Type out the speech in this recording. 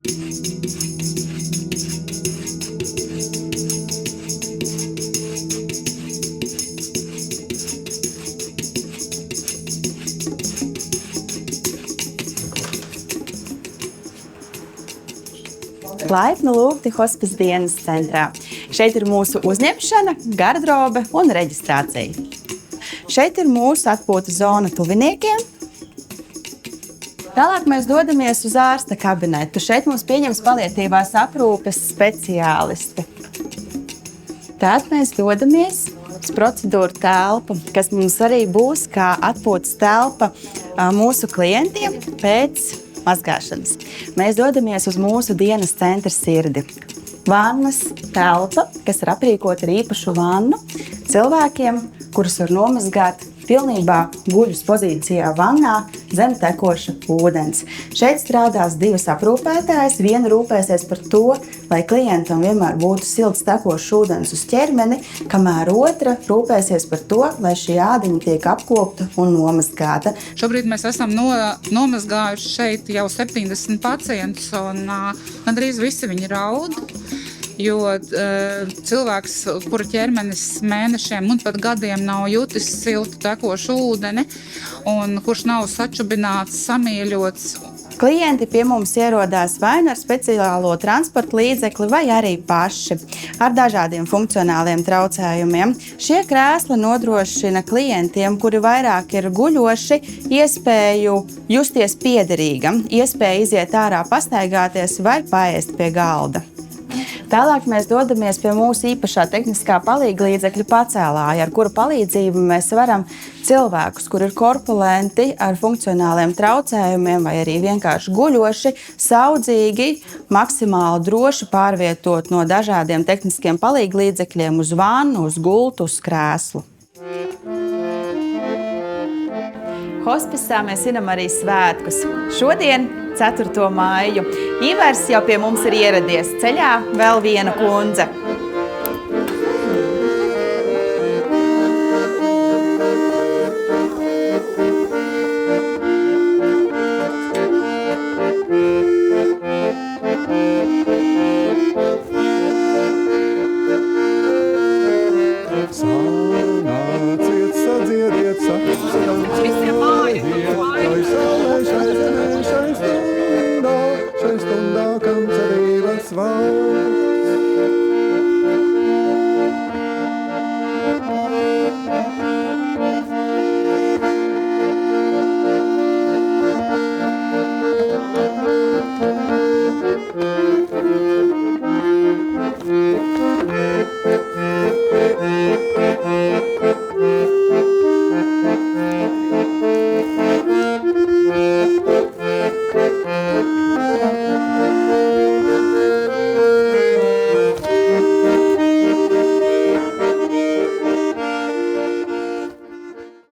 Laipni lūgti hospice dienas centrā. Šeit ir mūsu uzņemšana, garderobe un reģistrācija. Šeit ir mūsu atpūtas zona tuviniekiem. Tālāk mēs dodamies uz ārsta kabinetu. Šeit mums pieņems paliatīvās aprūpes speciālisti. Tad mēs dodamies uz procedūru telpu, kas mums arī būs kā atpūtas telpa mūsu klientiem pēc mazgāšanas. Mēs dodamies uz mūsu dienas centra sirdi. Vannas telpa, kas ir aprīkota ar īpašu vannu cilvēkiem, kurus var nomazgāt pilnībā guļus pozīcijā vannā zem tekoša ūdens. Šeit strādās divas aprūpētājas. Viena rūpēsies par to, lai klientam vienmēr būtu silts tekošs ūdens uz ķermeni, kamēr otra rūpēsies par to, lai šī ādiņa tiek apkopta un nomazgāta. Šobrīd mēs esam nomazgājuši šeit jau 70 pacientus, un gandrīz visi viņi raud. Jo cilvēks, kura ķermenis mēnešiem un pat gadiem nav jutis siltu tekošu ūdeni un kurš nav sačubināts, samīļots. Klienti pie mums ierodās vai ar speciālo transporta līdzekli, vai arī paši ar dažādiem funkcionāliem traucējumiem. Šie krēsli nodrošina klientiem, kuri vairāk ir guļoši, iespēju justies piederīgam, iespēju iziet ārā, pastaigāties vai paēst pie galda. Tālāk mēs dodamies pie mūsu īpašā tehniskā palīglīdzekļa pacēlāja, ar kura palīdzību mēs varam cilvēkus, kur ir korpulenti ar funkcionāliem traucējumiem vai arī vienkārši guļoši, saudzīgi, maksimāli droši pārvietot no dažādiem tehniskiem palīglīdzekļiem uz vannu, uz gultu, uz krēslu. Hospisā mēs svinam arī svētkus. Šodien 4. māju. Ivars jau pie mums ir ieradies. Ceļā vēl viena kundze. Sanāciet, sadziediet, visiem māju. Šai stundā, kam cerības vārds.